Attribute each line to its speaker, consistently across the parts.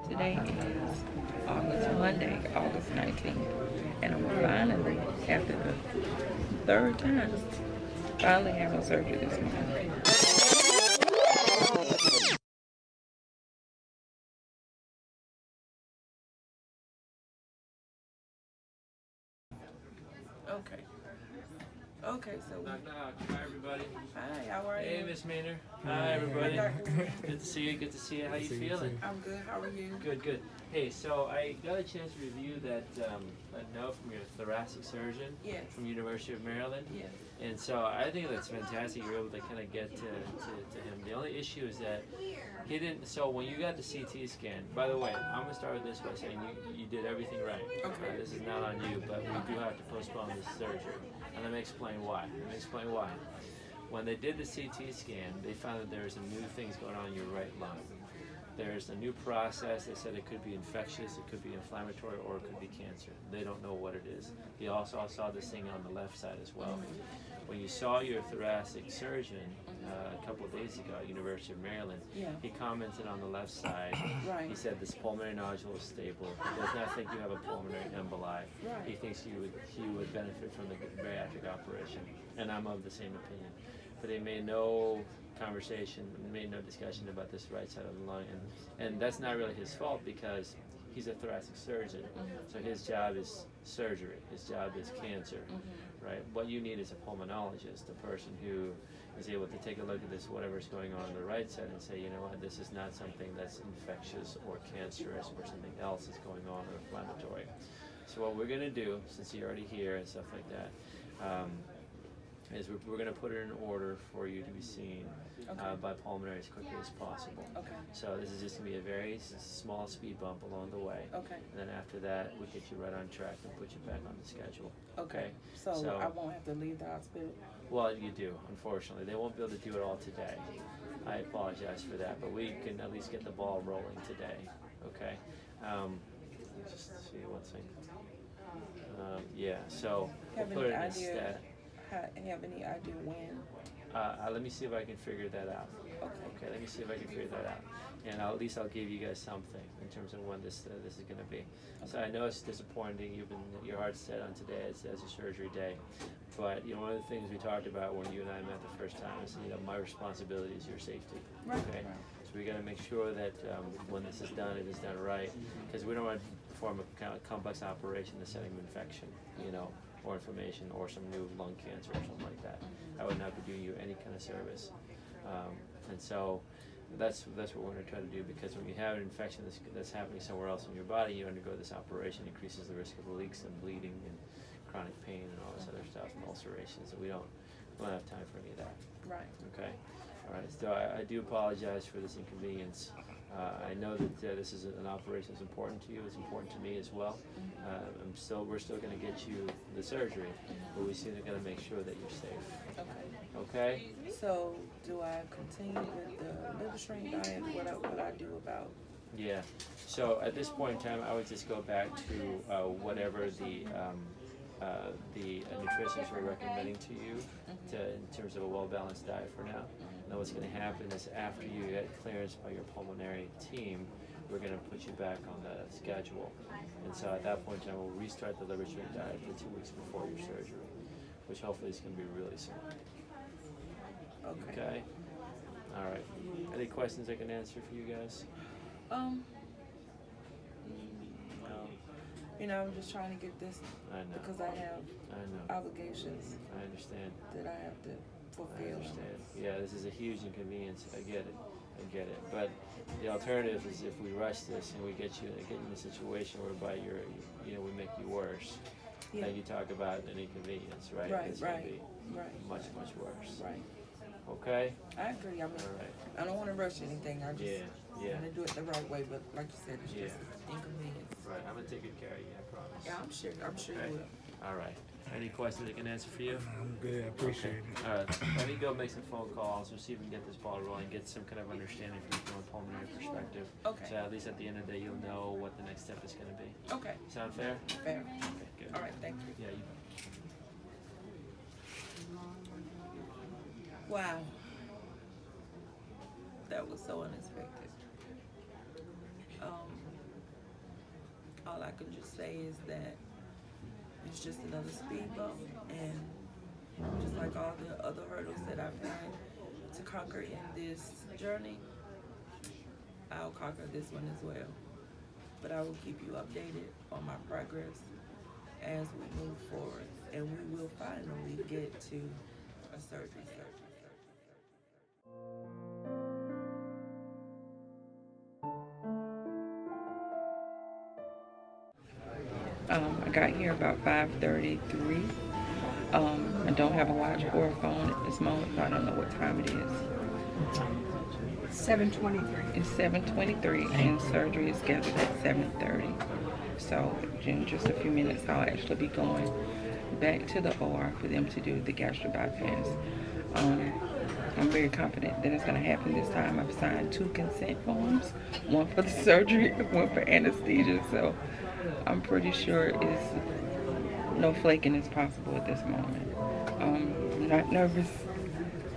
Speaker 1: Today is Monday, August 19th, and I'm finally, after the third time, finally having surgery this morning. Okay. Okay, so.
Speaker 2: Knock, knock. Hi, everybody.
Speaker 1: Hi, how are you?
Speaker 2: Hey, Miss Maynor. Hi, everybody. Good to see you. Good to see you. How you feeling?
Speaker 1: I'm good. How are you?
Speaker 2: Good, good. Hey, so I got a chance to review that note from your thoracic surgeon from University of Maryland.
Speaker 1: Yes.
Speaker 2: And so I think that's fantastic. You're able to kind of get to him. The only issue is that he didn't. So when you got the CT scan, by the way, I'm gonna start with this by saying you did everything right.
Speaker 1: Okay.
Speaker 2: This is not on you, but we do have to postpone this surgery. And let me explain why. When they did the CT scan, they found that there's some new things going on in your right lung. There's a new process. They said it could be infectious, it could be inflammatory, or it could be cancer. They don't know what it is. They also saw this thing on the left side as well. When you saw your thoracic surgeon a couple of days ago at University of Maryland, he commented on the left side.
Speaker 1: Right.
Speaker 2: He said this pulmonary nodule is stable. He does not think you have a pulmonary emboli.
Speaker 1: Right.
Speaker 2: He thinks you would benefit from the bariatric operation, and I'm of the same opinion. But they made no discussion about this right side of the lung, and that's not really his fault because he's a thoracic surgeon, so his job is surgery, his job is cancer, right? What you need is a pulmonologist, a person who is able to take a look at this, whatever's going on the right side, and say, you know what, this is not something that's infectious or cancerous or something else is going on or inflammatory. So what we're going to do, since you're already here and stuff like that, is we're going to put it in order for you to be seen by pulmonary as quickly as possible.
Speaker 1: Okay.
Speaker 2: So this is just going to be a very small speed bump along the way.
Speaker 1: Okay.
Speaker 2: And then after that, we get you right on track and put you back on the schedule.
Speaker 1: Okay. So I won't have to leave the hospital?
Speaker 2: Well, you do, unfortunately. They won't be able to do it all today. I apologize for that, but we can at least get the ball rolling today. Okay. Just see one thing. So we'll put it in a stat.
Speaker 1: Have any idea when?
Speaker 2: Let me see if I can figure that out. Okay, let me see if I can figure that out. And at least I'll give you guys something in terms of when this is going to be. Okay. So I know it's disappointing. Your heart's set on today as your surgery day. But one of the things we talked about when you and I met the first time is my responsibility is your safety.
Speaker 1: Right.
Speaker 2: Okay. So we got to make sure that when this is done, it is done right, because we don't want to perform a kind of complex operation to setting infection, or inflammation, or some new lung cancer or something like that. I would not be doing you any kind of service. And so that's what we're going to try to do, because when you have an infection that's happening somewhere else in your body, you undergo this operation, increases the risk of leaks and bleeding and chronic pain and all this other stuff, and ulcerations. So we don't have time for any of that.
Speaker 1: Right.
Speaker 2: Okay. All right. So I do apologize for this inconvenience. I know that this is an operation that's important to you. It's important to me as well. We're still going to get you the surgery, but we still got to make sure that you're safe.
Speaker 1: Okay.
Speaker 2: Okay.
Speaker 1: So do I continue with the liver strain diet? What I do about?
Speaker 2: Yeah. So at this point in time, I would just go back to whatever the nutritionists were recommending to you in terms of a well-balanced diet for now. Now what's going to happen is after you get clearance by your pulmonary team, we're going to put you back on the schedule. And so at that point in time, we'll restart the liver strain diet for 2 weeks before your surgery, which hopefully is going to be really soon. Okay? All right. Any questions I can answer for you guys?
Speaker 1: I'm just trying to get this because I have obligations.
Speaker 2: I understand.
Speaker 1: That I have to fulfill.
Speaker 2: I understand. Yeah, this is a huge inconvenience. I get it. But the alternative is if we rush this and we get you in a situation whereby we make you worse. Then you talk about an inconvenience, right?
Speaker 1: Right.
Speaker 2: It's going to be much, much worse.
Speaker 1: Right.
Speaker 2: Okay?
Speaker 3: I agree. I mean,
Speaker 2: All right.
Speaker 3: I don't want to rush anything. I just
Speaker 2: Yeah.
Speaker 3: want to do it the right way. But like you said, it's
Speaker 2: Yeah.
Speaker 3: just inconvenience.
Speaker 2: Right. I'm gonna take good care of you. I promise.
Speaker 3: Yeah, I'm sure. I'm sure
Speaker 2: Okay.
Speaker 3: you will.
Speaker 2: All right. Any questions I can answer for you?
Speaker 4: I'm good. I appreciate it.
Speaker 2: All right. Let me go make some phone calls and see if we can get this ball rolling, get some kind of understanding from a pulmonary perspective.
Speaker 3: Okay.
Speaker 2: So at least at the end of the day, you'll know what the next step is going to be.
Speaker 3: Okay.
Speaker 2: Sound fair?
Speaker 3: Fair.
Speaker 2: Okay, good.
Speaker 3: All right. Thank you.
Speaker 2: Yeah.
Speaker 3: Wow. That was so unexpected. All I can just say is that it's just another speed bump, and just like all the other hurdles that I've had to conquer in this journey, I'll conquer this one as well. But I will keep you updated on my progress as we move forward, and we will finally get to a surgery.
Speaker 1: I got here about 5:33. I don't have a watch or a phone at this moment, so I don't know what time it is.
Speaker 5: 7:23.
Speaker 1: It's 7:23 and surgery is scheduled at 7:30. So in just a few minutes, I'll actually be going back to the OR for them to do the gastric bypass. I'm very confident that it's going to happen this time. I've signed 2 consent forms, one for the surgery and one for anesthesia. So I'm pretty sure it's no flaking is possible at this moment. I'm not nervous.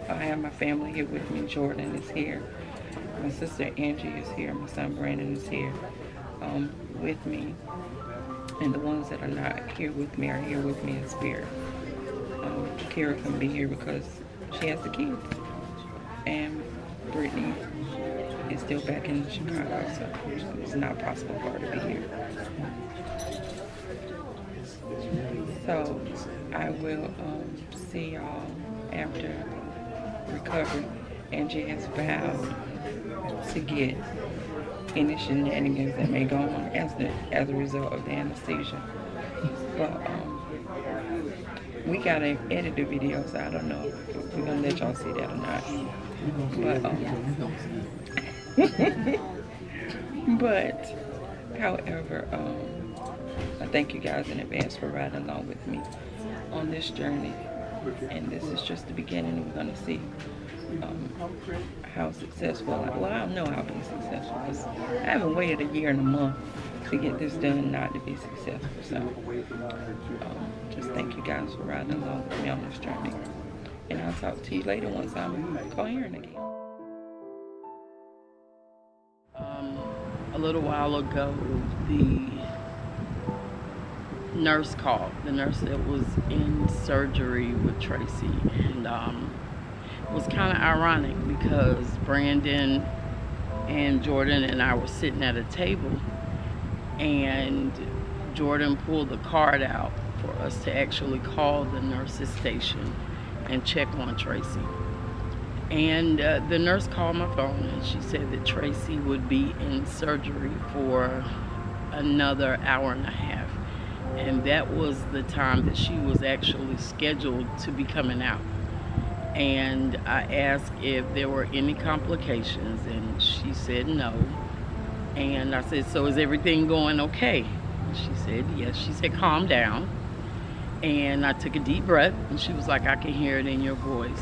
Speaker 1: I have my family here with me. Jordan is here. My sister Angie is here. My son Brandon is here with me. And the ones that are not here with me are here with me in spirit. Kira can be here because she has the kids. And Brittany is still back in Chicago, so it's not possible for her to be here. So I will see y'all after recovery. Angie has vowed to get any shenanigans that may go on as a result of the anesthesia. But we gotta edit the video, so I don't know if we're gonna let y'all see that or not. But however, I thank you guys in advance for riding along with me on this journey. And this is just the beginning. We're gonna see how successful. Well, I don't know how to be successful because I haven't waited a year and a month to get this done not to be successful. So just thank you guys for riding along with me on this journey. And I'll talk to you later once I'm coherent again. A little while ago, the nurse called, the nurse that was in surgery with Traci, and it was kind of ironic because Brandon and Jordan and I were sitting at a table, and Jordan pulled the card out for us to actually call the nurse's station and check on Traci. And the nurse called my phone and she said that Traci would be in surgery for another hour and a half. And that was the time that she was actually scheduled to be coming out. And I asked if there were any complications, and she said no. And I said, so is everything going okay? And she said yes. She said, calm down. And I took a deep breath, and she was like, I can hear it in your voice.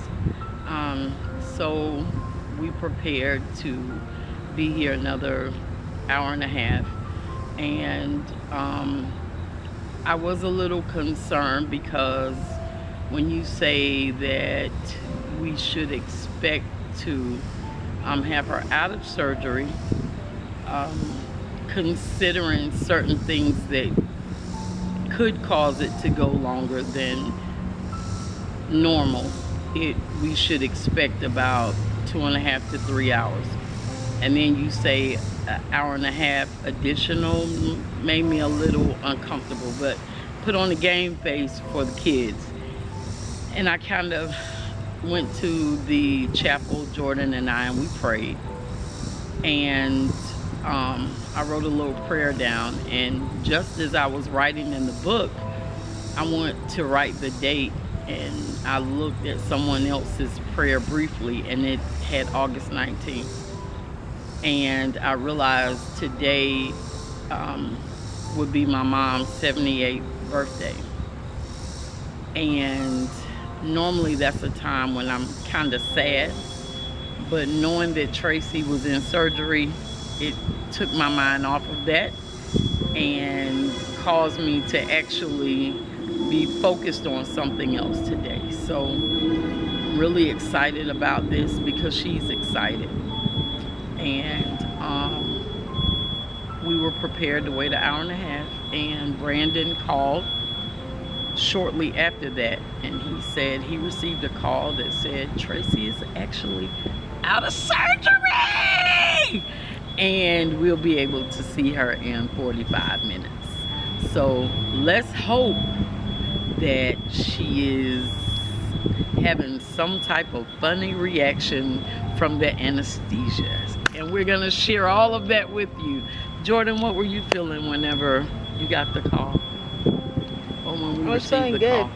Speaker 1: So we prepared to be here another hour and a half. And I was a little concerned because when you say that we should expect to have her out of surgery, considering certain things that could cause it to go longer than normal, we should expect about 2.5 to 3 hours. And then you say an hour and a half additional made me a little uncomfortable, but put on the game face for the kids. And I kind of went to the chapel, Jordan and I, and we prayed. And I wrote a little prayer down, and just as I was writing in the book, I went to write the date, and I looked at someone else's prayer briefly, and it had August 19th. And I realized today would be my mom's 78th birthday. And normally that's a time when I'm kind of sad, but knowing that Traci was in surgery, it took my mind off of that and caused me to actually be focused on something else today. So I'm really excited about this because she's excited. And we were prepared to wait an hour and a half, and Brandon called shortly after that, and he said he received a call that said Traci is actually out of surgery and we'll be able to see her in 45 minutes. So let's hope that she is having some type of funny reaction from the anesthesia, and we're gonna share all of that with you. Jordan, what were you feeling whenever you got the call? Or when we
Speaker 4: I was
Speaker 1: received
Speaker 4: feeling
Speaker 1: the
Speaker 4: good
Speaker 1: call?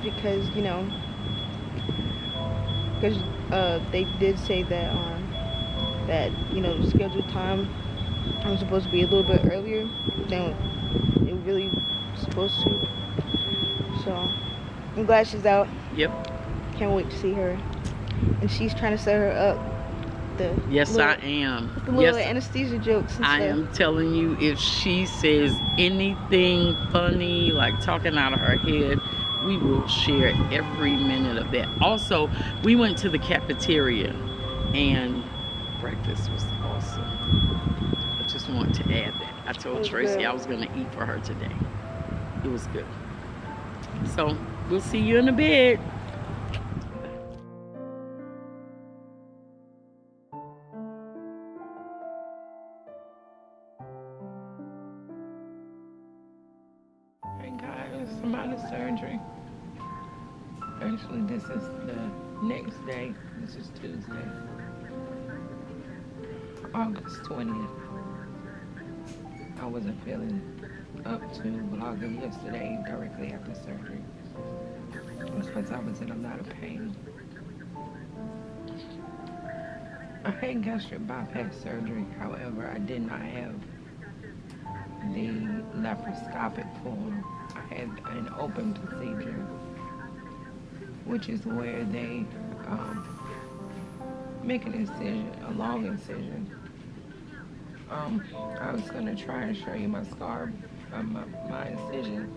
Speaker 4: because they did say that that the scheduled time was supposed to be a little bit earlier than it really was supposed to. So I'm glad she's out.
Speaker 1: Yep.
Speaker 4: Can't wait to see her. And she's trying to set her up.
Speaker 1: Yes, I am.
Speaker 4: The little
Speaker 1: Yes,
Speaker 4: anesthesia jokes and
Speaker 1: I
Speaker 4: stuff.
Speaker 1: am telling you, if she says anything funny, like talking out of her head, we will share every minute of that. Also, we went to the cafeteria and breakfast was awesome. I just want to add that. I told Traci
Speaker 4: good.
Speaker 1: I was going to eat for her today. It was good. So, we'll see you in a bit. Hey guys, I'm out of surgery. Actually, this is the next day. This is Tuesday, August 20th. I wasn't feeling up to vlogging yesterday directly after surgery. It was because I was in a lot of pain. I had gastric bypass surgery. However, I did not have the laparoscopic form. I had an open procedure, which is where they make an incision, a long incision. I was gonna try and show you my scar, my incision,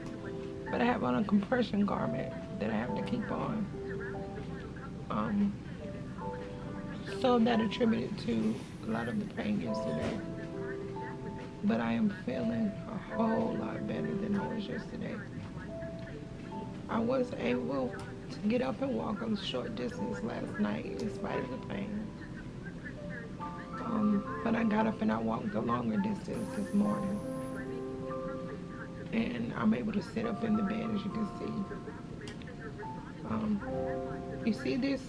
Speaker 1: but I have on a compression garment that I have to keep on. So that attributed to a lot of the pain yesterday. But I am feeling a whole lot better than I was yesterday. I was able to get up and walk a short distance last night in spite of the pain. But I got up and I walked a longer distance this morning. And I'm able to sit up in the bed, as you can see. You see this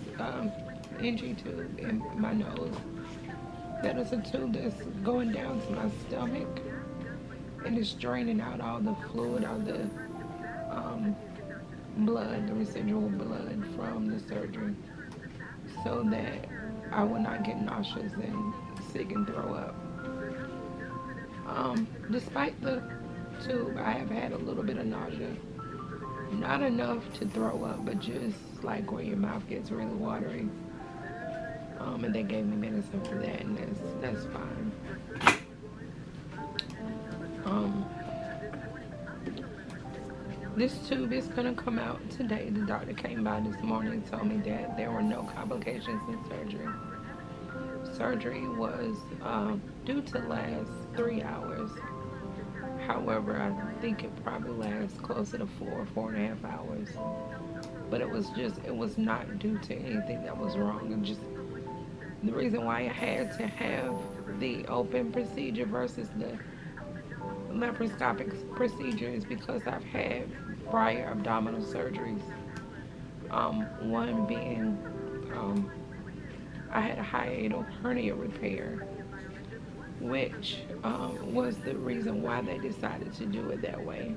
Speaker 1: NG tube in my nose? That is a tube that's going down to my stomach, and it's draining out all the fluid, all the blood, the residual blood from the surgery, so that I will not get nauseous and sick and throw up. Despite the tube, I have had a little bit of nausea. Not enough to throw up, but just like where your mouth gets really watery. And they gave me medicine for that, and that's fine. This tube is gonna come out today. The doctor came by this morning and told me that there were no complications in surgery. Surgery was due to last 3 hours. However, I think it probably lasts closer to 4.5 hours. But it was not due to anything that was wrong. And just the reason why I had to have the open procedure versus the laparoscopic procedure is because I've had prior abdominal surgeries. One being I had a hiatal hernia repair, which was the reason why they decided to do it that way,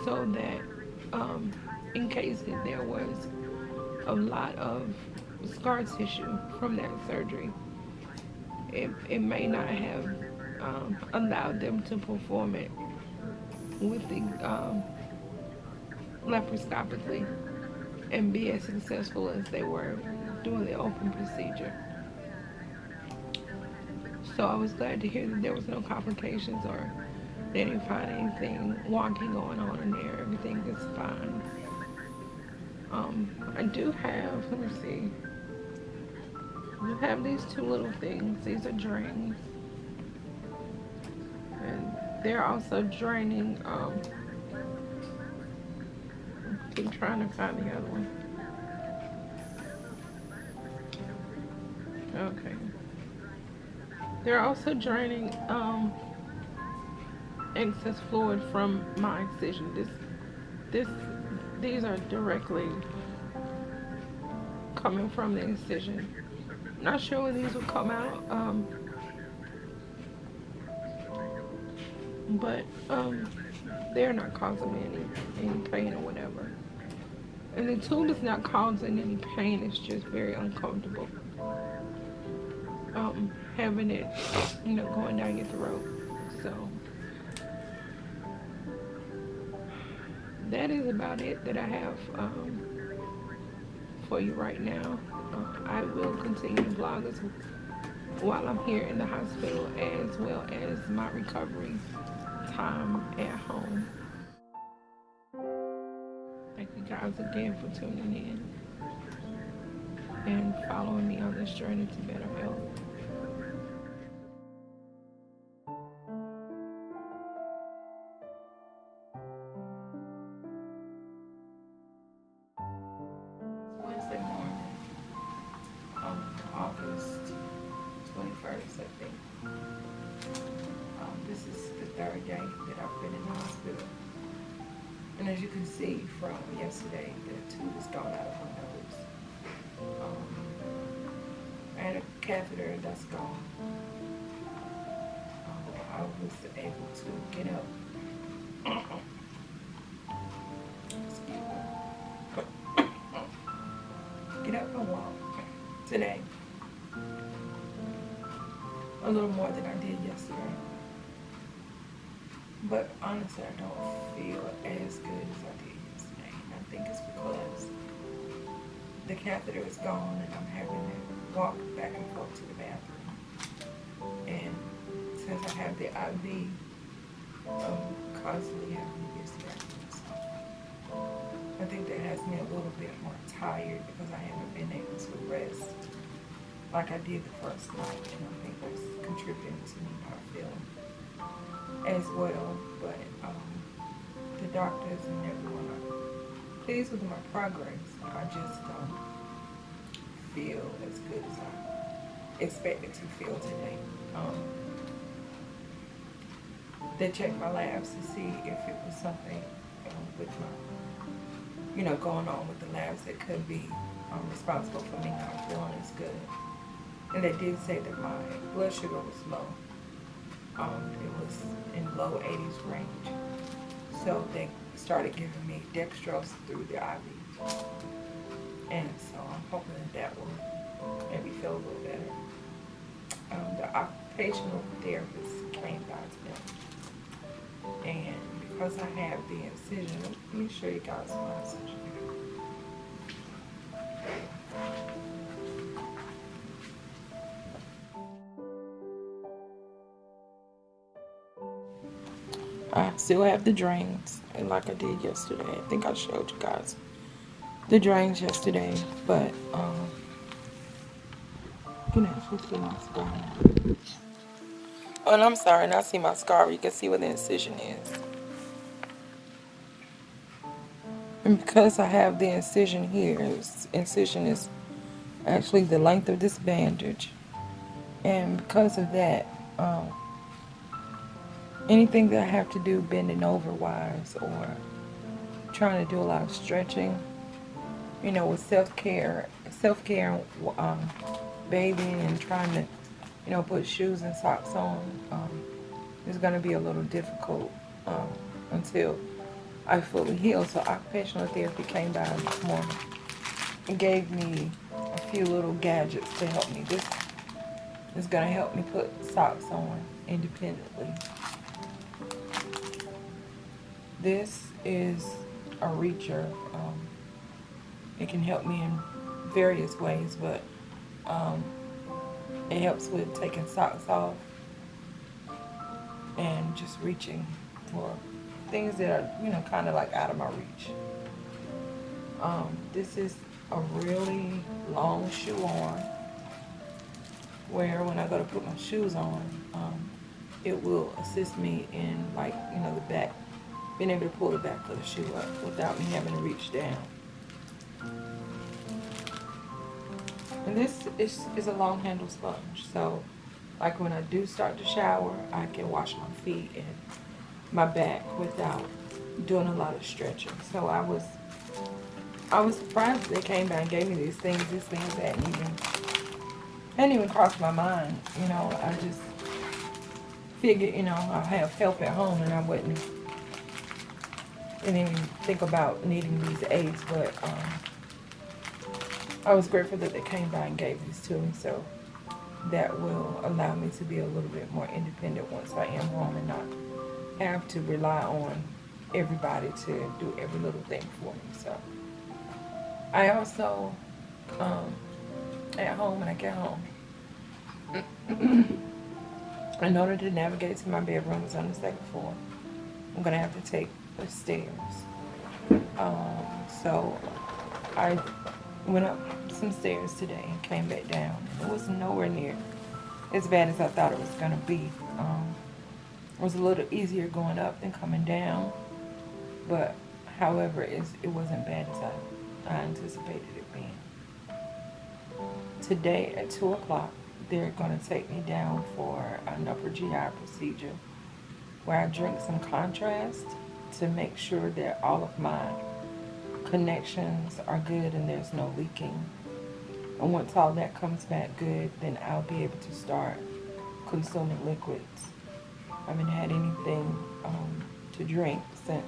Speaker 1: so that
Speaker 5: in case there was a lot of scar tissue from that surgery, it may not have allowed them to perform it with the laparoscopically and be as successful as they were doing the open procedure. So I was glad to hear that there was no complications or they didn't find anything wonky going on in there. Everything is fine. I do have, let me see, I have these two little things. These are drains. And they're also draining, keep trying to find the other one. Okay. They're also draining excess fluid from my incision. These are directly coming from the incision. Not sure when these will come out, but they're not causing me any pain or whatever. And the tube is not causing any pain. It's just very uncomfortable. Having it, going down your throat. So that is about it that I have for you right now. I will continue to vlog this while I'm here in the hospital, as well as my recovery time at home. Thank you guys again for tuning in and following me on this journey to better health. Wednesday morning, August 21st, I think. This is the third day that I've been in the hospital. And as you can see from yesterday, the tube is gone out of my nose. I had a catheter that's gone. I was able to get up. Get up and walk today. A little more than I did yesterday. But honestly, I don't feel as good as I did yesterday. And I think it's because the catheter is gone and I'm having to walk back and forth to the bathroom. And since I have the IV, I'm constantly having to use the bathroom. So I think that has me a little bit more tired because I haven't been able to rest like I did the first night. And I think that's contributing to me not feeling as well, but the doctors and everyone are pleased with my progress. I just don't feel as good as I expected to feel today. They checked my labs to see if it was something with my, going on with the labs that could be responsible for me not feeling as good. And they did say that my blood sugar was low. It was in low 80s range. So they started giving me dextrose through the IV. And so I'm hoping that will maybe feel a little better. The occupational therapist came by today. And because I have the incision, let me show you guys my incision. I still have the drains, and like I did yesterday, I think I showed you guys the drains yesterday, but you can actually see my scar now. Oh, and I'm sorry, not see my scar, you can see where the incision is. And because I have the incision here, this incision is actually the length of this bandage, and because of that, anything that I have to do bending over wise or trying to do a lot of stretching, with self-care, bathing and trying to, put shoes and socks on, is going to be a little difficult until I fully healed. So occupational therapy came by this morning and gave me a few little gadgets to help me. This is going to help me put socks on independently. This is a reacher. It can help me in various ways, but it helps with taking socks off and just reaching for things that are, kind of like out of my reach. This is a really long shoe arm where when I go to put my shoes on, it will assist me in the back, being able to pull the back of the shoe up without me having to reach down. And this is a long handle sponge, so like when I do start to shower, I can wash my feet and my back without doing a lot of stretching. So I was surprised they came by and gave me these things. These things hadn't even crossed my mind. I just figured, I have help at home and I didn't even think about needing these aids, but I was grateful that they came by and gave these to me, so that will allow me to be a little bit more independent once I am home and not have to rely on everybody to do every little thing for me. So I also, at home, when I get home, in order to navigate to my bedroom, it's on the second floor, I'm going to have to take the stairs. So I went up some stairs today and came back down. It was nowhere near as bad as I thought it was going to be. It was a little easier going up than coming down, but however, it wasn't bad as I anticipated it being. Today at 2 o'clock, they're going to take me down for an upper GI procedure where I drink some contrast to make sure that all of my connections are good and there's no leaking. And once all that comes back good, then I'll be able to start consuming liquids. I haven't had anything to drink since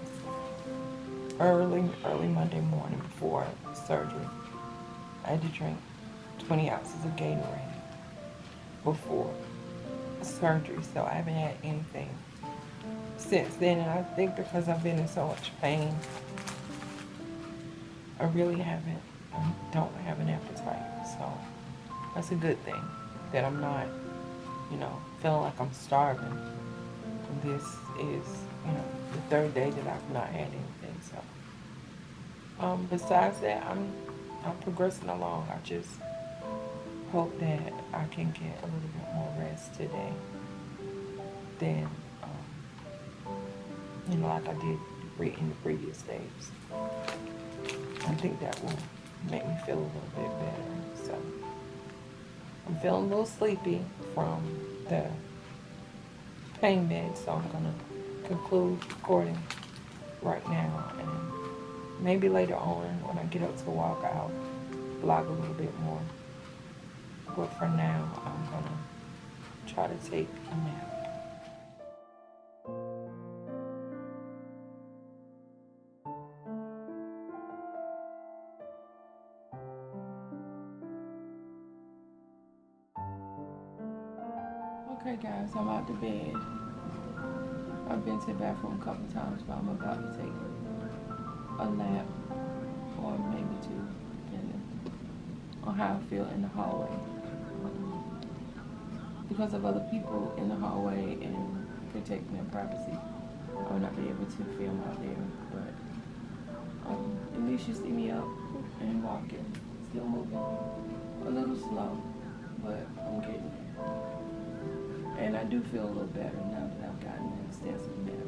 Speaker 5: early Monday morning before surgery. I had to drink 20 ounces of Gatorade before surgery, so I haven't had anything since then. And I think because I've been in so much pain, I really don't have an appetite. So that's a good thing that I'm not, feeling like I'm starving. This is, the third day that I've not had anything. So besides that, I'm progressing along. I just hope that I can get a little bit more rest today than, like I did in the previous days. I think that will make me feel a little bit better. So I'm feeling a little sleepy from the pain med, so I'm going to conclude recording right now, and maybe later on when I get up to walk, I'll blog a little bit more. But for now, I'm going to try to take a nap. Okay guys, I'm out to bed. I've been to the bathroom a couple times, but I'm about to take a nap, or maybe two, depending on how I feel in the hallway. Because of other people in the hallway and protecting their privacy, I will not be able to film out there. But at least you see me up and walking, still moving, a little slow, but I'm getting there. And I do feel a little better now that I've gotten an extensive nap.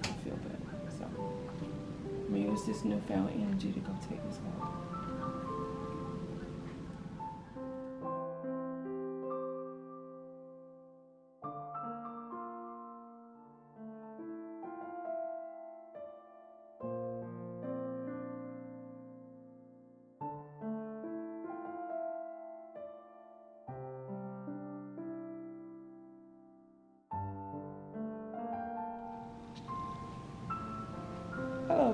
Speaker 5: I feel better. So I'm going to use this newfound energy to go take this walk.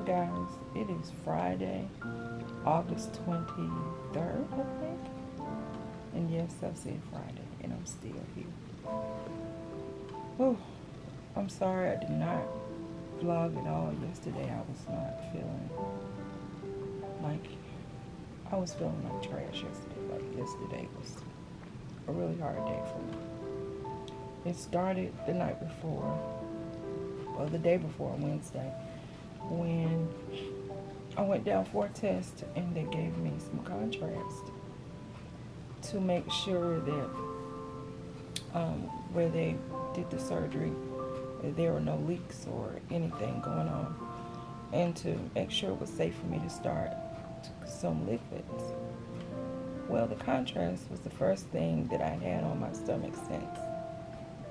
Speaker 5: guys, it is Friday, August 23rd, I think. And yes, I said Friday, and I'm still here. Whew. I'm sorry I did not vlog at all yesterday. I was not feeling like, I was feeling like trash yesterday. Like yesterday was a really hard day for me. It started the night before, or the day before, Wednesday, when I went down for a test and they gave me some contrast to make sure that where they did the surgery, there were no leaks or anything going on, and to make sure it was safe for me to start some liquids. Well, the contrast was the first thing that I had on my stomach since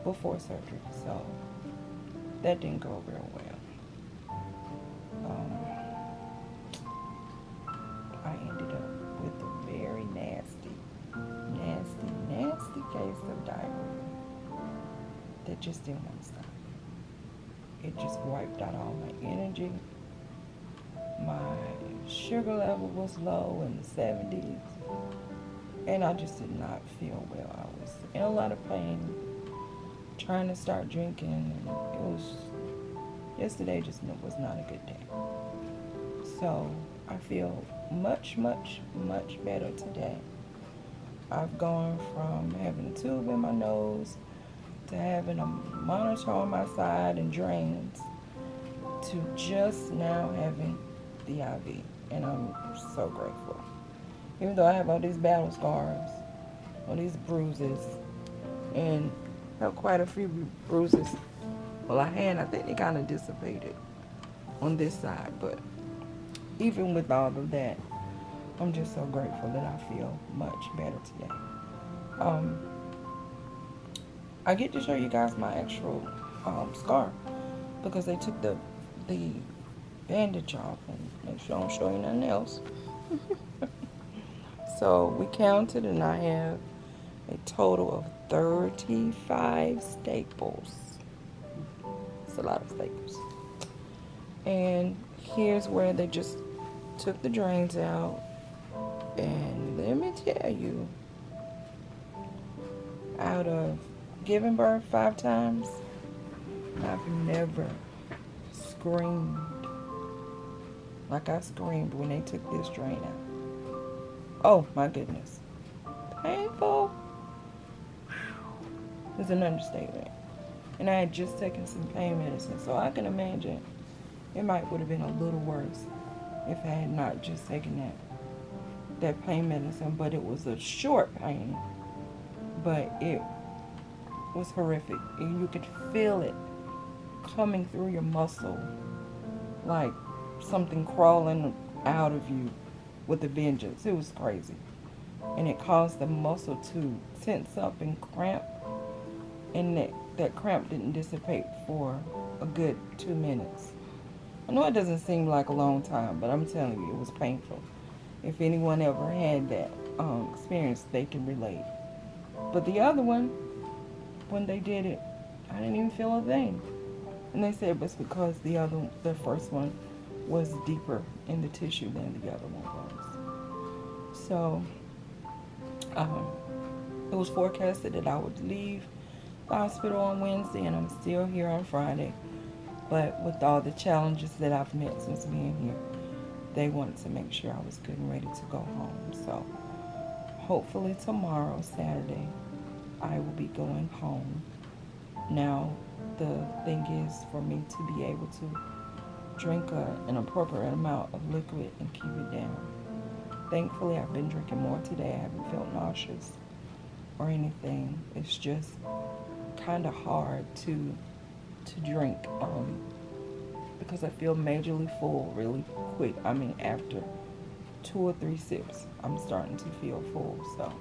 Speaker 5: before surgery, so that didn't go real well. I ended up with a very nasty case of diarrhea that just didn't want to stop. It just wiped out all my energy. My sugar level was low in the 70s, and I just did not feel well. I was in a lot of pain, trying to start drinking, and yesterday just was not a good day. So I feel much better today. I've gone from having a tube in my nose to having a monitor on my side and drains to just now having the IV, and I'm so grateful. Even though I have all these battle scars, all these bruises, and I have quite a few bruises. Well, I think they kind of dissipated on this side, but even with all of that, I'm just so grateful that I feel much better today. I get to show you guys my actual scar because they took the bandage off, and make sure I don't show you nothing else. So we counted, and I have a total of 35 staples. It's a lot of staples. And here's where they just took the drains out. And let me tell you, out of giving birth 5 times, I've never screamed like I screamed when they took this drain out. Oh my goodness. Painful is an understatement. And I had just taken some pain medicine, so I can imagine it would have been a little worse if I had not just taken that pain medicine. But it was a short pain, but it was horrific, and you could feel it coming through your muscle like something crawling out of you with a vengeance. It was crazy, and it caused the muscle to tense up and cramp, and that cramp didn't dissipate for a good 2 minutes. I know it doesn't seem like a long time, but I'm telling you, it was painful. If anyone ever had that experience, they can relate. But the other one, when they did it, I didn't even feel a thing. And they said it was because the first one was deeper in the tissue than the other one was. So it was forecasted that I would leave the hospital on Wednesday, and I'm still here on Friday. But with all the challenges that I've met since being here, they wanted to make sure I was good and ready to go home. So hopefully tomorrow, Saturday, I will be going home. Now, the thing is for me to be able to drink an appropriate amount of liquid and keep it down. Thankfully, I've been drinking more today. I haven't felt nauseous or anything. It's just kind of hard to drink because I feel majorly full really quick. I mean, after 2 or 3 sips, I'm starting to feel full. So,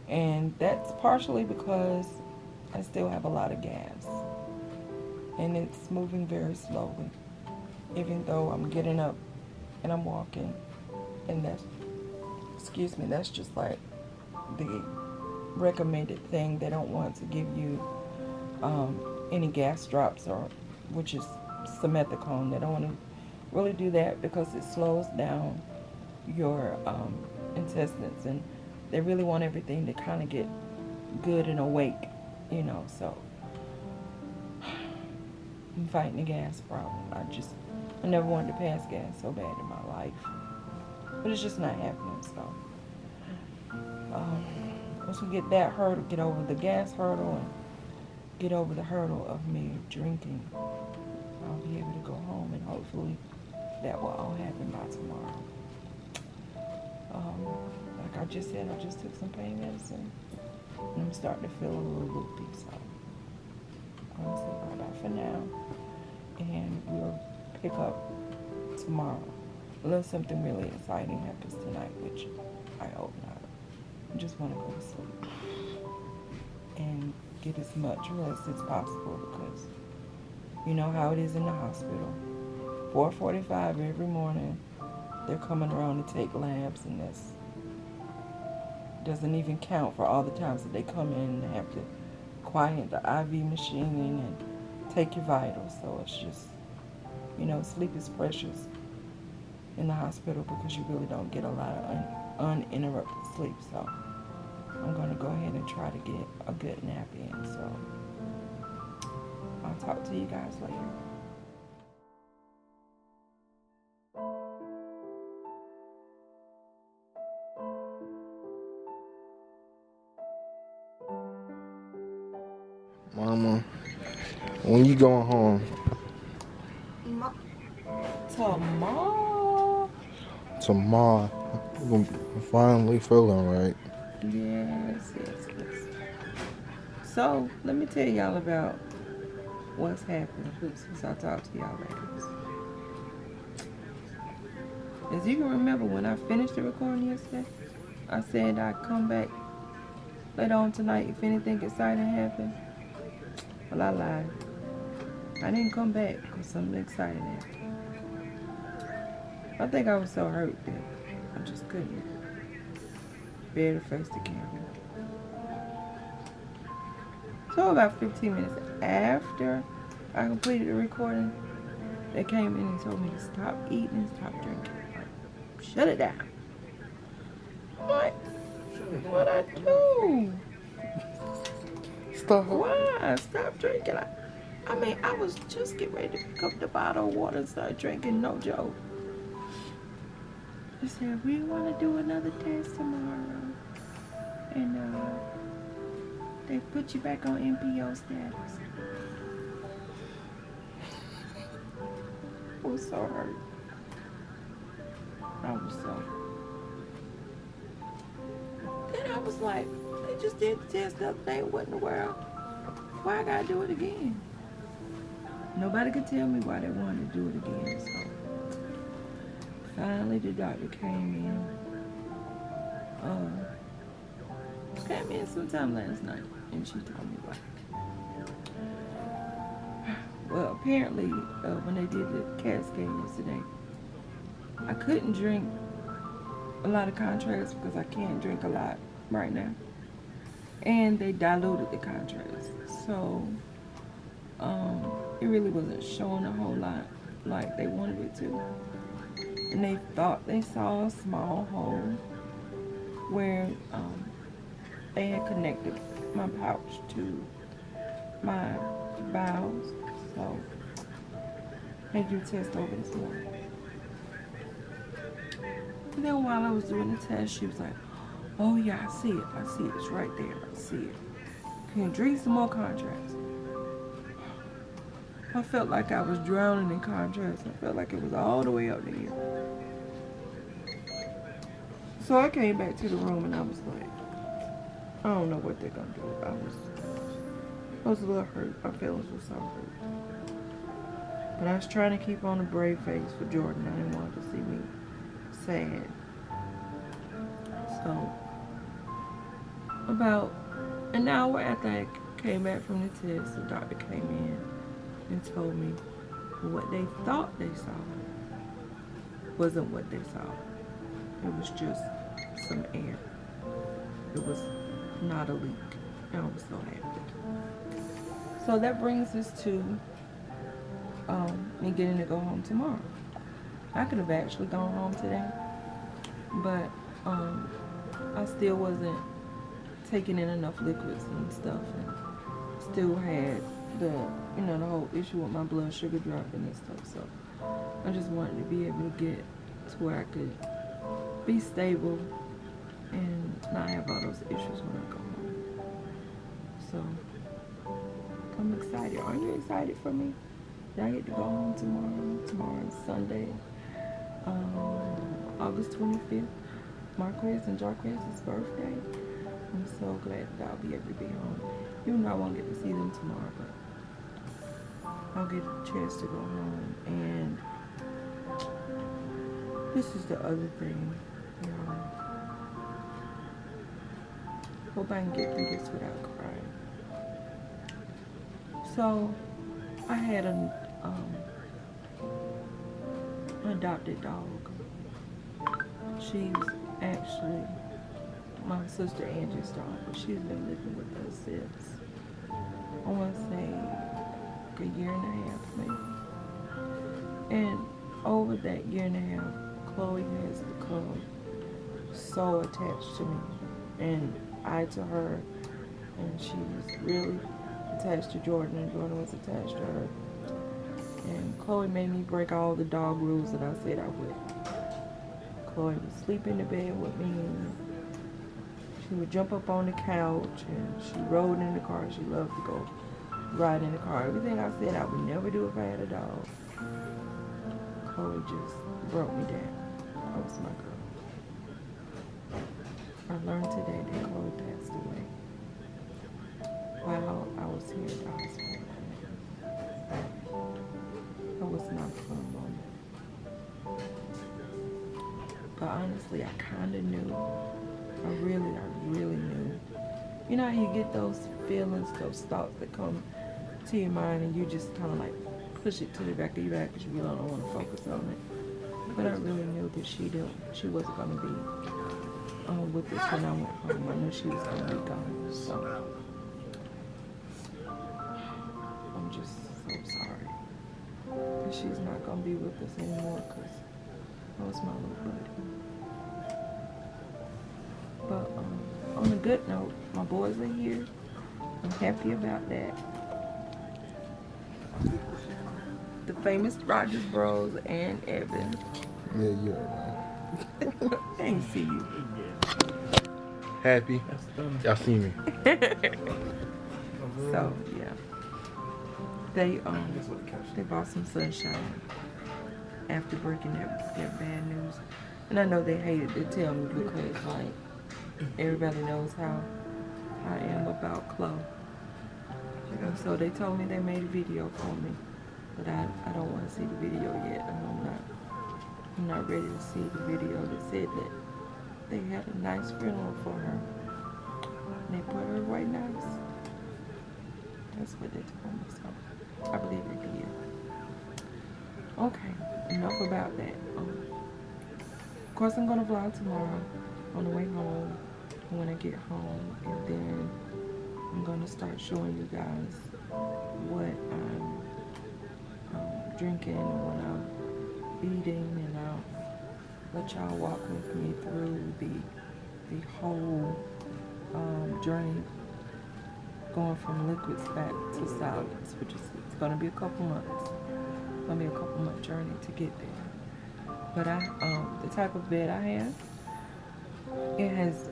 Speaker 5: and that's partially because I still have a lot of gas, and it's moving very slowly, even though I'm getting up and I'm walking, and that's just like the recommended thing. They don't want to give you any gas drops, which is simethicone. They don't want to
Speaker 3: really do that because it slows down your intestines, and they really want everything to kind of get good and awake, you know. So I'm fighting the gas problem. I never wanted to pass gas so bad in my life, but it's just not happening. So once we get that hurdle, get over the gas hurdle and get over the hurdle of me drinking, I'll be able to go home, and hopefully that will all happen by tomorrow. Like I just said, I just took some pain medicine, and I'm starting to feel a little loopy, so I'm gonna say bye-bye for now, and we'll pick up tomorrow. Unless something really exciting happens tonight, which I hope not. I just want to go to sleep and get as much rest as possible, because you know how it is in the hospital. 4:45 every morning, they're coming around to take labs, and this doesn't even count for all the times that they come in and have to quiet the IV machining and take your vitals. So it's just, you know, sleep is precious in the hospital because you really don't get a lot of uninterrupted sleep. So I'm going to go ahead and try to get a good nap in. So I'll talk to you guys later.
Speaker 6: Mama, when you going home?
Speaker 3: Tomorrow.
Speaker 6: Tomorrow. I'm finally feeling right.
Speaker 3: Yes. So, let me tell y'all about what's happened since I talked to y'all ladies. As you can remember, when I finished the recording yesterday, I said I'd come back later on tonight if anything exciting happened. Well, I lied. I didn't come back because something exciting happened. I think I was so hurt that I just couldn't bear to face the camera. So about 15 minutes after I completed the recording, they came in and told me to stop eating and stop drinking. Shut it down. What? What'd I do?
Speaker 6: Stop.
Speaker 3: Why? Stop drinking. I mean, I was just getting ready to pick up the bottle of water and start drinking, no joke. They said, we want to do another test tomorrow. And they put you back on NPO status. I was so hurt. I was so hurt. Then I was like, they just did the test the other day. What in the world? Why I gotta do it again? Nobody could tell me why they wanted to do it again. So finally the doctor came in sometime last night, and she told me why. Well, apparently when they did the CAT scan yesterday, I couldn't drink a lot of contrast because I can't drink a lot right now. And they diluted the contrast. So it really wasn't showing a whole lot like they wanted it to. And they thought they saw a small hole where they had connected my pouch to my bowels. So they do test over this morning. And then while I was doing the test, she was like, oh yeah, I see it. It's right there. I see it. Can you drink some more contrast? I felt like I was drowning in contrast. I felt like it was all the way up there. So I came back to the room and I was like, I don't know what they're gonna do. I was a little hurt. My feelings were so hurt. But I was trying to keep on a brave face for Jordan. I didn't want him to see me sad. So about an hour after I came back from the test, the doctor came in and told me what they thought they saw wasn't what they saw. It was just some air. It was not a leak. And I was so happy. So that brings us to me getting to go home tomorrow. I could have actually gone home today, but I still wasn't taking in enough liquids and stuff, and still had the whole issue with my blood sugar dropping and stuff. So I just wanted to be able to get to where I could be stable and not have all those issues when I go home. So I'm excited. Are you excited for me? That I get to go home tomorrow. Tomorrow is Sunday, August 25th. Marquez and Jarquez's birthday. I'm so glad that I'll be able to be home. Even though I won't get to see them tomorrow, but I'll get a chance to go home. And this is the other thing, hope I can get through this without crying. So, I had an adopted dog. She's actually my sister Angie's dog, but she's been living with us since, I want to say, like a year and a half maybe. And over that year and a half, Chloe has become so attached to me, and I to her, and she was really attached to Jordan, and Jordan was attached to her. And Chloe made me break all the dog rules that I said I would. Chloe would sleep in the bed with me, and she would jump up on the couch, and she rode in the car. She loved to go ride in the car. Everything I said I would never do if I had a dog, Chloe just broke me down. That was my girl. I learned today that Chloe passed away while I was here at the hospital. That was not a fun moment. But honestly, I kind of knew. I really knew. You know how you get those feelings, those thoughts that come to your mind, and you just kind of like push it to the back of your back because you really don't want to focus on it. But I really knew that she wasn't going to be with us when I went home. I knew she was going to be gone. So I'm just so sorry that she's not going to be with us anymore, because that was my little buddy. But on a good note, my boys are here. I'm happy about that. The famous Rogers Bros and Evan.
Speaker 6: Yeah, you're right.
Speaker 3: I ain't see you.
Speaker 6: Happy? Y'all see me.
Speaker 3: So yeah, they bought some sunshine after breaking that bad news, and I know they hated to tell me because like everybody knows how I am about Chloe. And so they told me they made a video for me, but I don't want to see the video yet, and I'm not ready to see the video that said that they had a nice funeral for her. And they put her away nice. That's what they told me, so I believe they did. Okay, enough about that. Of course, I'm gonna vlog tomorrow on the way home, when I get home, and then I'm gonna start showing you guys what I'm drinking and what I'm eating, and I'll let y'all walk with me through the whole journey going from liquids back to solids, which is it's gonna be a couple months. It's gonna be a couple month journey to get there. But the type of bed I have, it has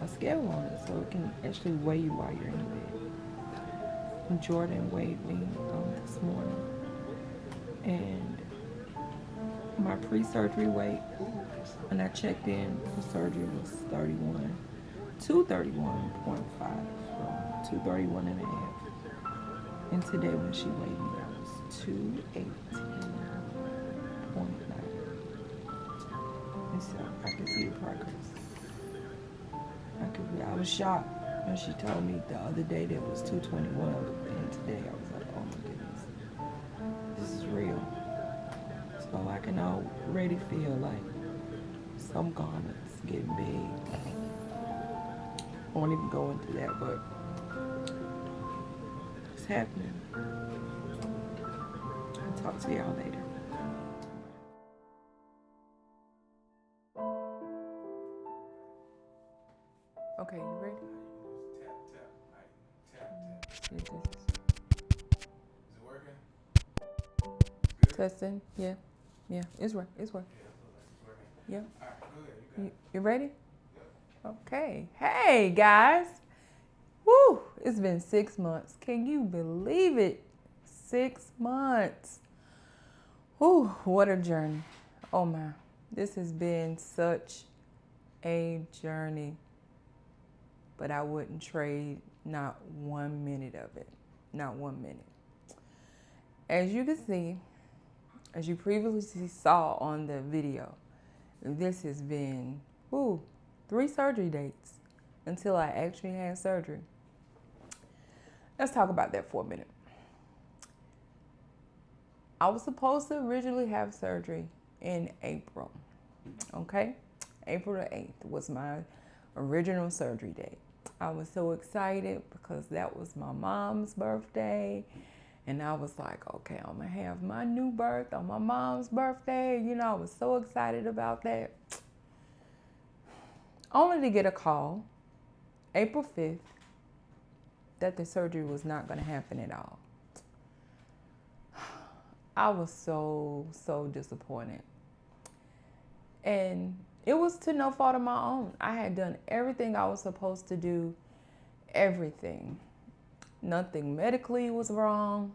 Speaker 3: a scale on it, so it can actually weigh you while you're in bed. And Jordan weighed me this morning, and my pre-surgery weight, when I checked in for surgery, was 231.5 from 231.5. And today when she weighed me, I was 218.9. And so I can see the progress. I was shocked when she told me the other day that it was 221, and today I was like, oh my goodness, this is real. So I can already feel like some garments getting big. I won't even go into that, but it's happening. I'll talk to y'all later.
Speaker 7: Okay, you ready?
Speaker 6: Tap, tap. Right. Tap, tap.
Speaker 7: Is
Speaker 6: Is it working? Good?
Speaker 7: testing. Yeah. Yeah. It's working.
Speaker 6: Yeah, it looks like it's working.
Speaker 7: Yep.
Speaker 6: All right, go ahead. You got it.
Speaker 7: You ready?
Speaker 6: Yep.
Speaker 7: Okay. Hey guys. Woo! It's been 6 months. Can you believe it? 6 months. Whew, what a journey. Oh my. This has been such a journey. But I wouldn't trade not 1 minute of it. Not 1 minute. As you can see, as you previously saw on the video, this has been 3 surgery dates until I actually had surgery. Let's talk about that for a minute. I was supposed to originally have surgery in April, okay? April the 8th was my original surgery date. I was so excited because that was my mom's birthday. And I was like, okay, I'm gonna have my new birth on my mom's birthday. You know, I was so excited about that. Only to get a call, April 5th, that the surgery was not gonna happen at all. I was so disappointed. And it was to no fault of my own. I had done everything I was supposed to do, everything. Nothing medically was wrong.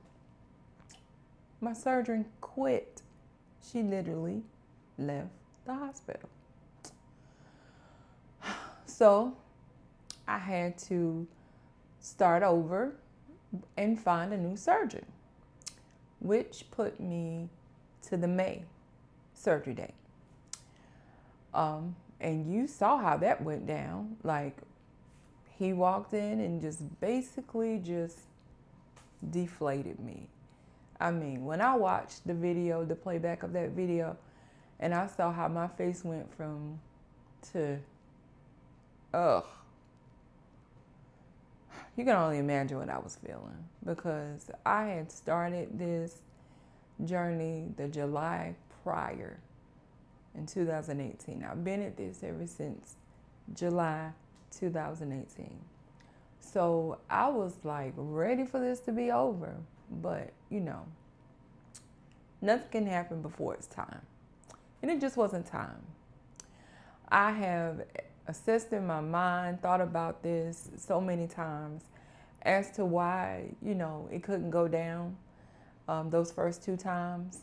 Speaker 7: My surgeon quit. She literally left the hospital. So I had to start over and find a new surgeon, which put me to the May surgery date. And you saw how that went down. Like, he walked in and just basically just deflated me. I mean, when I watched the video, the playback of that video, and I saw how my face went from to, you can only imagine what I was feeling, because I had started this journey the July prior in 2018. I've been at this ever since July 2018. So I was like ready for this to be over, but you know, nothing can happen before it's time. And it just wasn't time. I have assessed in my mind, thought about this so many times as to why, you know, it couldn't go down those first 2 times.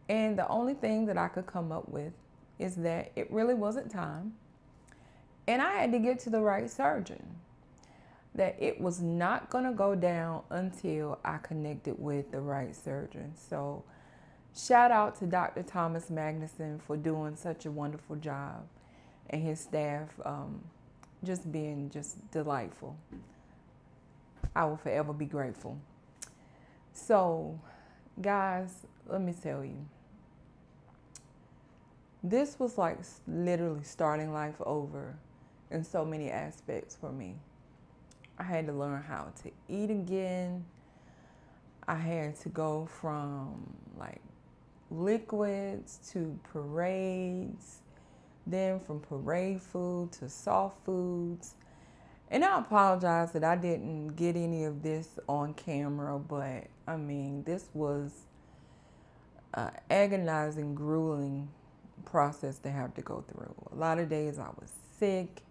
Speaker 7: And the only thing that I could come up with is that it really wasn't time. And I had to get to the right surgeon. That it was not going to go down until I connected with the right surgeon. So shout out to Dr. Thomas Magnuson for doing such a wonderful job, and his staff just being just delightful. I will forever be grateful. So guys, let me tell you, this was like literally starting life over in so many aspects for me. I had to learn how to eat again. I had to go from like liquids to parades, then from parade food to soft foods. And I apologize that I didn't get any of this on camera, but I mean, this was an agonizing, grueling process to have to go through. A lot of days I was sick.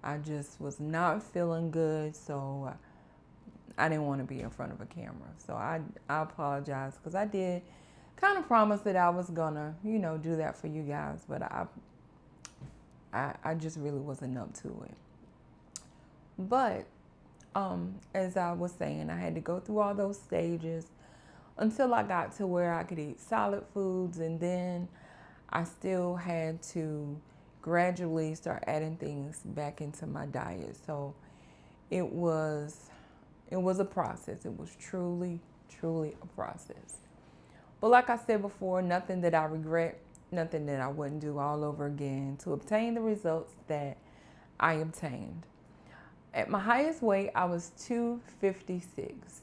Speaker 7: I just was not feeling good, so I didn't want to be in front of a camera. So I apologize, because I did kind of promise that I was gonna, you know, do that for you guys, but I just really wasn't up to it. But as I was saying, I had to go through all those stages until I got to where I could eat solid foods, and then I still had to gradually start adding things back into my diet. So it was a process. It was truly a process. But like I said before, nothing that I regret, nothing that I wouldn't do all over again to obtain the results that I obtained. At my highest weight, I was 256.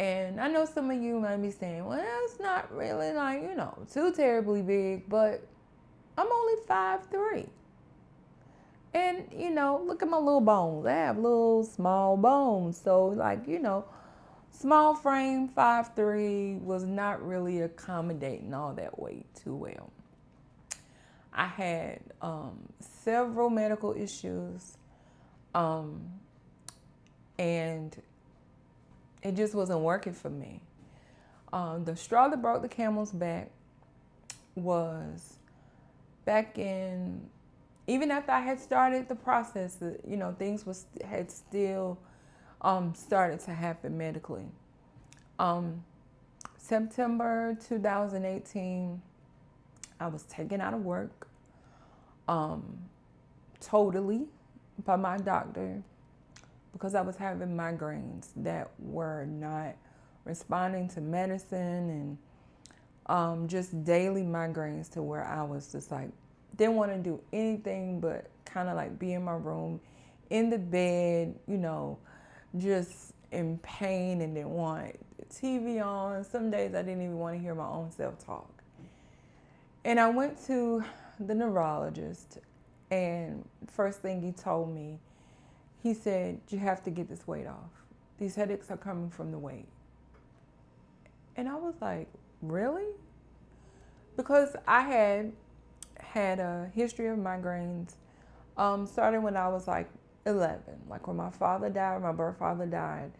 Speaker 7: And I know some of you might be saying, well, it's not really like, you know, too terribly big, but I'm only 5'3". And, look at my little bones. I have little small bones. So, like, small frame, 5'3", was not really accommodating all that weight too well. I had several medical issues, and it just wasn't working for me. The straw that broke the camel's back was back in, even after I had started the process, things had still started to happen medically. September 2018, I was taken out of work totally by my doctor because I was having migraines that were not responding to medicine, and just daily migraines to where I was just like, didn't want to do anything but kind of like be in my room, in the bed, just in pain, and didn't want TV on. Some days I didn't even want to hear my own self talk. And I went to the neurologist, and first thing he told me, he said, you have to get this weight off. These headaches are coming from the weight. And I was like, really? Because I had a history of migraines starting when I was like 11. Like when my father died, my birth father died,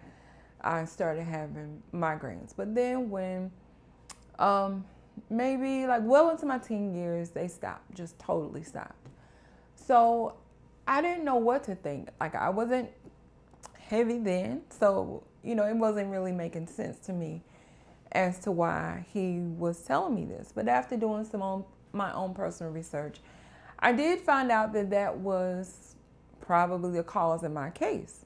Speaker 7: I started having migraines. But then when maybe like well into my teen years, they stopped, just totally stopped. So I didn't know what to think. Like I wasn't heavy then, so it wasn't really making sense to me as to why he was telling me this. But after doing my own personal research, I did find out that was probably the cause in my case.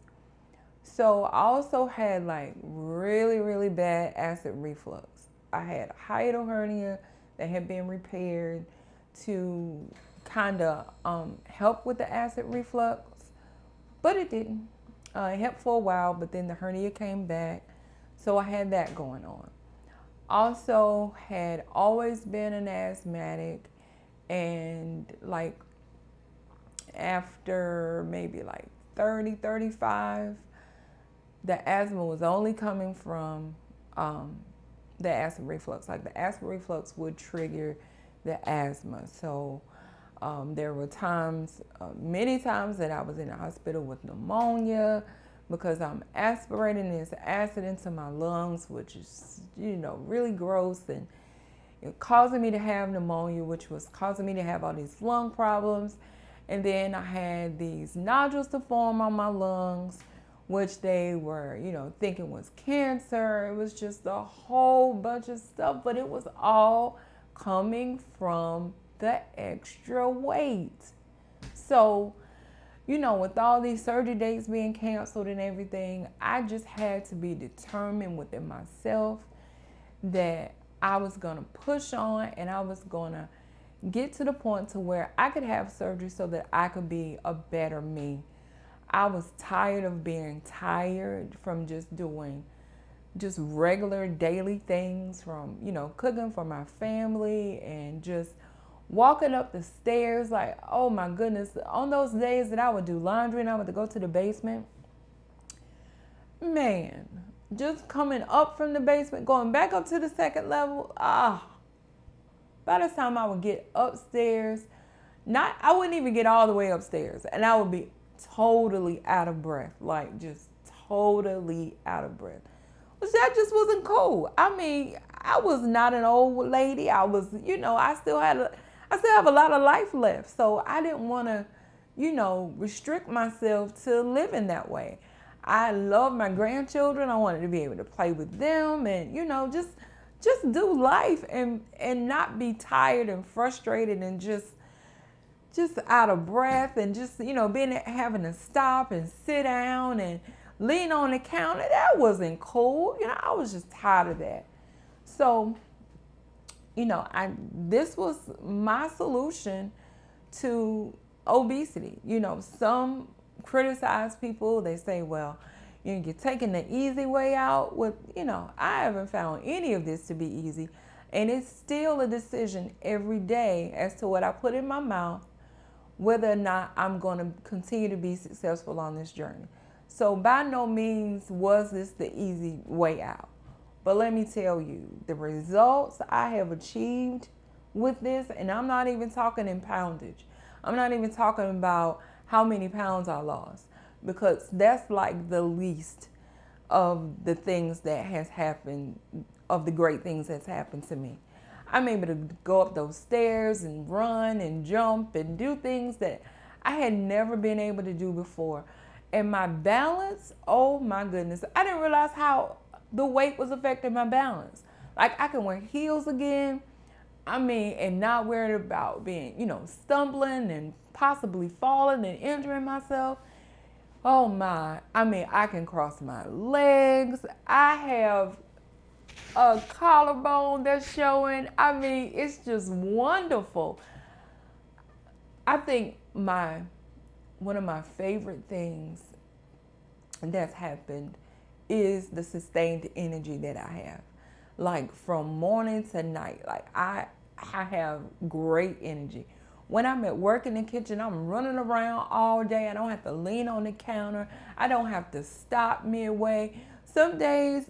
Speaker 7: So I also had like really, really bad acid reflux. I had a hiatal hernia that had been repaired to kind of help with the acid reflux, but it didn't. It helped for a while, but then the hernia came back, so I had that going on. Also had always been an asthmatic, and like after maybe like 30, 35, the asthma was only coming from the acid reflux. Like the acid reflux would trigger the asthma. So there were times, many times that I was in the hospital with pneumonia because I'm aspirating this acid into my lungs, which is, really gross, and it causing me to have pneumonia, which was causing me to have all these lung problems. And then I had these nodules to form on my lungs, which they were, thinking was cancer. It was just a whole bunch of stuff, but it was all coming from the extra weight. So, with all these surgery dates being canceled and everything, I just had to be determined within myself that I was going to push on, and I was going to get to the point to where I could have surgery so that I could be a better me. I was tired of being tired from just doing just regular daily things, from, cooking for my family and just walking up the stairs. Like, oh my goodness, on those days that I would do laundry and I would go to the basement, man, just coming up from the basement, going back up to the second level, by the time I would get upstairs, I wouldn't even get all the way upstairs, and I would be totally out of breath, like just totally out of breath. Which that just wasn't cool. I mean, I was not an old lady. I was, I still have a lot of life left. So I didn't want to, restrict myself to living that way. I love my grandchildren. I wanted to be able to play with them and, just do life and not be tired and frustrated and just out of breath and just, having to stop and sit down and lean on the counter. That wasn't cool. I was just tired of that. So, this was my solution to obesity. Some criticize people. They say, well, you're taking the easy way out. With, I haven't found any of this to be easy. And it's still a decision every day as to what I put in my mouth, whether or not I'm going to continue to be successful on this journey. So by no means was this the easy way out. But let me tell you, the results I have achieved with this, and I'm not even talking in poundage. I'm not even talking about how many pounds I lost, because that's like the least of the things that has happened, of the great things that's happened to me. I'm able to go up those stairs and run and jump and do things that I had never been able to do before. And my balance, oh my goodness, I didn't realize how the weight was affecting my balance. Like, I can wear heels again. I mean, and not worried about being, stumbling and possibly falling and injuring myself. Oh my, I mean, I can cross my legs. I have a collarbone that's showing. I mean, it's just wonderful. I think one of my favorite things that's happened is the sustained energy that I have. Like, from morning to night, like I have great energy. When I'm at work in the kitchen, I'm running around all day. I don't have to lean on the counter. I don't have to stop midway. Some days,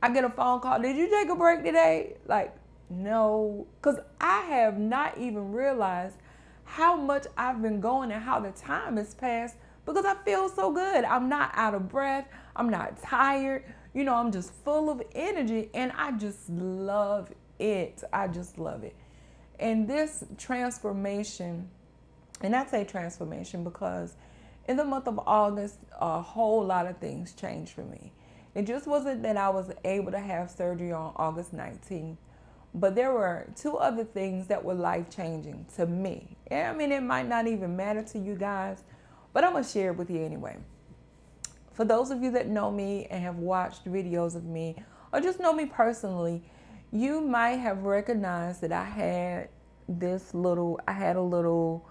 Speaker 7: I get a phone call. Did you take a break today? Like, no, because I have not even realized how much I've been going and how the time has passed, because I feel so good. I'm not out of breath. I'm not tired. I'm just full of energy, and I just love it. I just love it. And this transformation, and I say transformation because in the month of August, a whole lot of things changed for me. It just wasn't that I was able to have surgery on August 19th, but there were two other things that were life-changing to me. And I mean, it might not even matter to you guys, but I'm going to share it with you anyway. For those of you that know me and have watched videos of me, or just know me personally, you might have recognized that I had a little,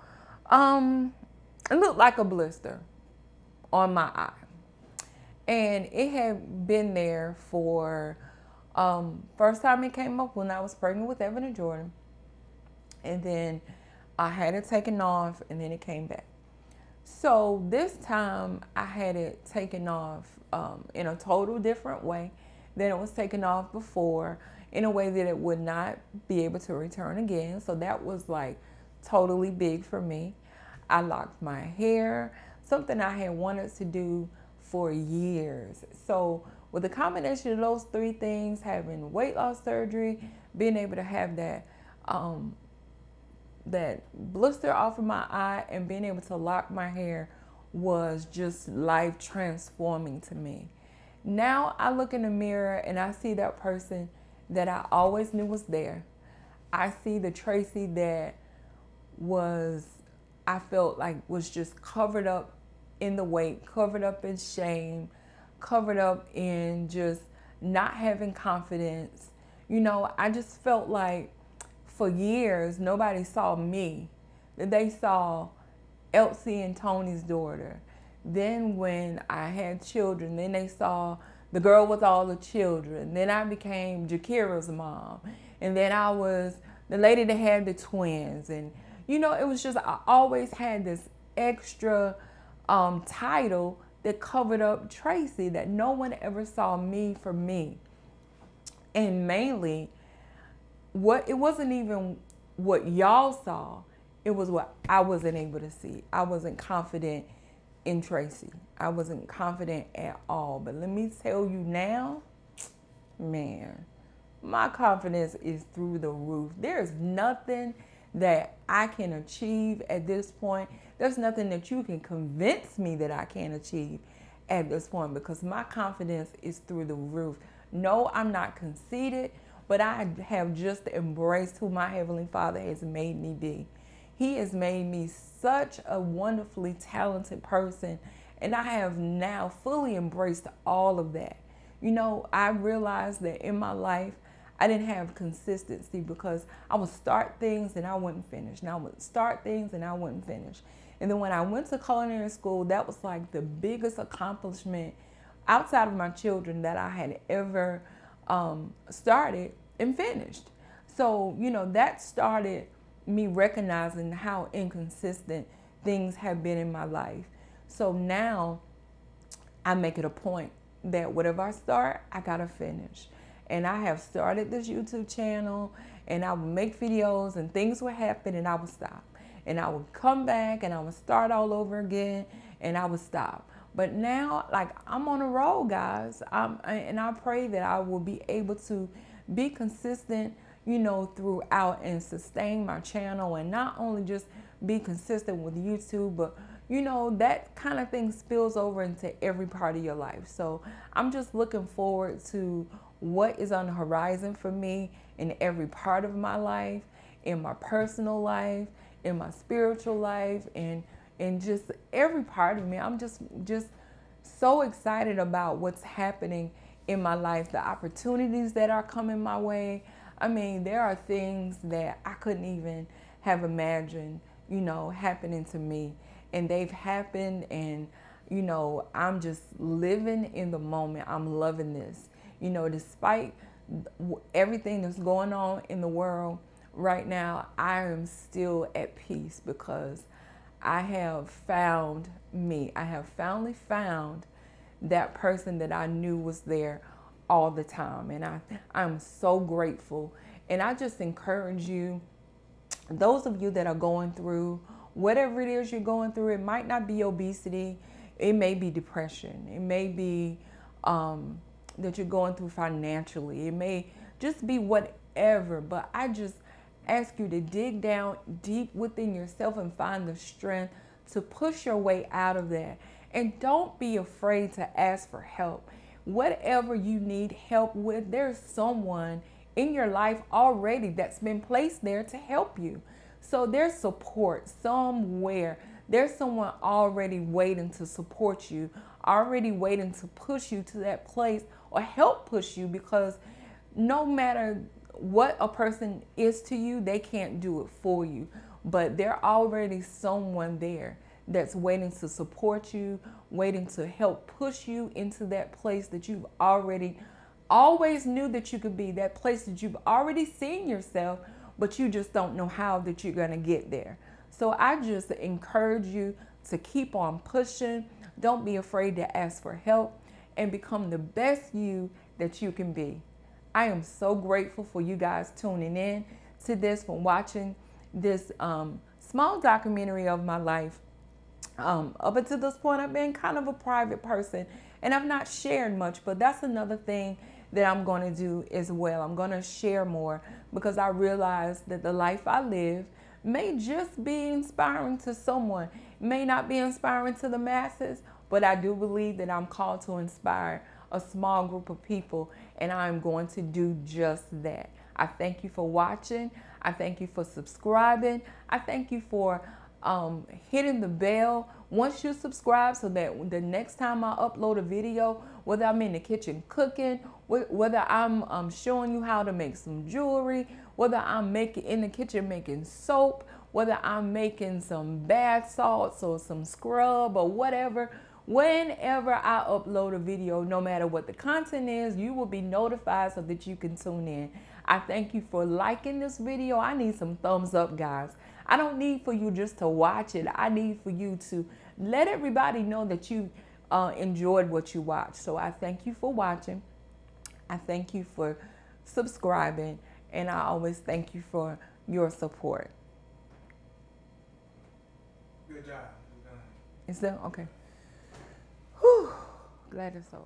Speaker 7: it looked like a blister on my eye. And it had been there for, first time it came up when I was pregnant with Evan and Jordan. And then I had it taken off, and then it came back. So this time I had it taken off in a total different way than it was taken off before, in a way that it would not be able to return again. So that was like totally big for me. I locked my hair, something I had wanted to do for years. So with the combination of those three things, having weight loss surgery, being able to have that blister off of my eye, and being able to lock my hair, was just life transforming to me. Now I look in the mirror and I see that person that I always knew was there. I see the Traci that I felt like was just covered up in the weight, covered up in shame, covered up in just not having confidence. I just felt like for years nobody saw me. They saw Elsie and Tony's daughter. Then when I had children, then they saw the girl with all the children. Then I became Jakira's mom. And then I was the lady that had the twins. And, it was just, I always had this extra title that covered up Traci, that no one ever saw me for me. And mainly, it wasn't even what y'all saw. It was what I wasn't able to see. I wasn't confident in Traci. I wasn't confident at all. But let me tell you now, man, my confidence is through the roof. There's nothing that I can achieve at this point. There's nothing that you can convince me that I can achieve at this point, because my confidence is through the roof. No, I'm not conceited, but I have just embraced who my Heavenly Father has made me be. He has made me such a wonderfully talented person, and I have now fully embraced all of that. I realized that in my life, I didn't have consistency, because I would start things and I wouldn't finish. And I would start things and I wouldn't finish. And then when I went to culinary school, that was like the biggest accomplishment outside of my children that I had ever started and finished. So, that started me recognizing how inconsistent things have been in my life. So now I make it a point that whatever I start, I gotta finish. And I have started this YouTube channel, and I would make videos and things would happen and I would stop. And I would come back and I would start all over again and I would stop. But now, like, I'm on a roll, guys. And I pray that I will be able to be consistent, you know, throughout and sustain my channel, and not only just be consistent with YouTube, but, you know, that kind of thing spills over into every part of your life. So I'm just looking forward to what is on the horizon for me in every part of my life, in my personal life, in my spiritual life, and just every part of me. I'm just so excited about what's happening in my life, the opportunities that are coming my way. I mean, there are things that I couldn't even have imagined, you know, happening to me, and they've happened, and, you know, I'm just living in the moment. I'm loving this, you know, despite everything that's going on in the world right now. I am still at peace because I have found me. I have finally found that person that I knew was there all the time. And I'm so grateful. And I just encourage you, those of you that are going through whatever it is you're going through, it might not be obesity. It may be depression. It may be that you're going through financially. It may just be whatever. But I just ask you to dig down deep within yourself and find the strength to push your way out of that. And don't be afraid to ask for help. Whatever you need help with, there's someone in your life already that's been placed there to help you. So there's support somewhere. There's someone already waiting to support you, already waiting to push you to that place or help push you, because no matter what a person is to you, they can't do it for you. But there's already someone there that's waiting to support you, waiting to help push you into that place that you've already always knew that you could be, that place that you've already seen yourself, but you just don't know how that you're going to get there. So I just encourage you to keep on pushing. Don't be afraid to ask for help and become the best you that you can be. I am so grateful for you guys tuning in to this, for watching this small documentary of my life. Up until this point, I've been kind of a private person and I've not shared much, but that's another thing that I'm going to do as well. I'm going to share more because I realize that the life I live may just be inspiring to someone. It may not be inspiring to the masses, but I do believe that I'm called to inspire a small group of people, and I'm going to do just that. I thank you for watching. I thank you for subscribing. I thank you for hitting the bell once you subscribe, so that the next time I upload a video, whether I'm in the kitchen cooking, whether I'm showing you how to make some jewelry, whether I'm in the kitchen making soap, whether I'm making some bath salts or some scrub or whatever, whenever I upload a video, no matter what the content is, you will be notified so that you can tune in. I thank you for liking this video. I need some thumbs up, guys. I don't need for you just to watch it. I need for you to let everybody know that you enjoyed what you watched. So I thank you for watching. I thank you for subscribing. And I always thank you for your support.
Speaker 6: Good job.
Speaker 7: Is that okay? Whew. Glad it's over.